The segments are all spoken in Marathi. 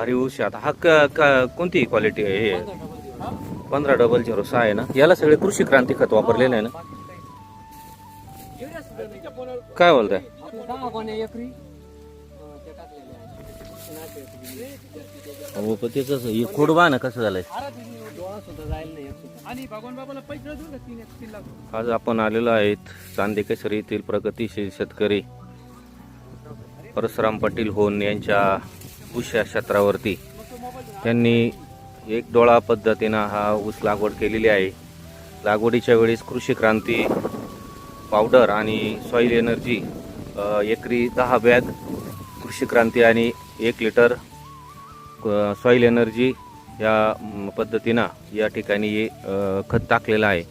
अरे ऊस आता हा कोणती क्वालिटी आहे हे 150006 आहे ना. याला सगळे कृषी क्रांती खत वापरलेलं आहे ना. काय बोलताय. हो पण ते कसं हे खोडबा ना कसं झालंय. आज आपण आलेलो आहेत चांदेकेसरी येथील प्रगतीशील शेतकरी परशुराम पाटील होन यांच्या ऊस या क्षेत्रावरती त्यांनी एक डोळा पद्धतीनं हा ऊस लागवड केलेली आहे. लागवडीच्या वेळेस कृषी क्रांती पावडर आणि सॉइल एनर्जी एकरी 10 बॅग कृषी क्रांती आणि 1 लिटर सॉइल एनर्जी या पद्धतीनं या ठिकाणी खत टाकलेलं आहे.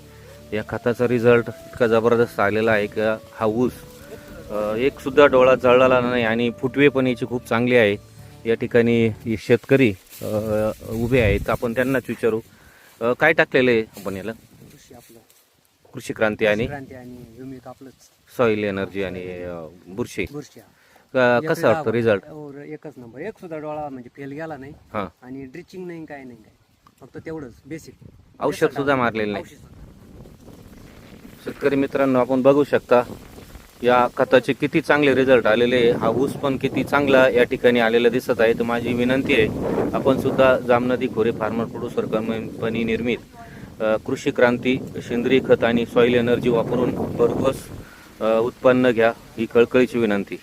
या खताचा रिझल्ट इतका जबरदस्त आलेला आहे की हा ऊस एक सुद्धा डोळा जळलेला नाही आणि फुटवे पण याची खूप चांगली आहे. या ठिकाणी शेतकरी उभे आहेत, आपण त्यांनाच विचारू काय टाकलेलं आहे आपण याला. कृषी क्रांती आणि सॉइल एनर्जी आणि बुरशी. कसं वाटतं रिझल्ट. एकच नंबर. एक सुद्धा डोळा म्हणजे फेल गेला नाही आणि ड्रिचिंग नाही काय नाही काय, फक्त तेवढंच बेसिक. औषध सुद्धा मारलेलं नाही. शेतकरी मित्रांनो आपण बघू शकता या खताचे किती चांगले रिझल्ट आलेले. हा ऊस पण किती चांगला या ठिकाणी आलेला दिसत आहे. तर माझी विनंती आहे आपण सुद्धा जामनदी खोरे फार्मर प्रोड्युसर कंपनी निर्मित कृषी क्रांती सेंद्रिय खत आणि सॉइल एनर्जी वापरून भरघोस उत्पन्न घ्या, ही कळकळीची विनंती.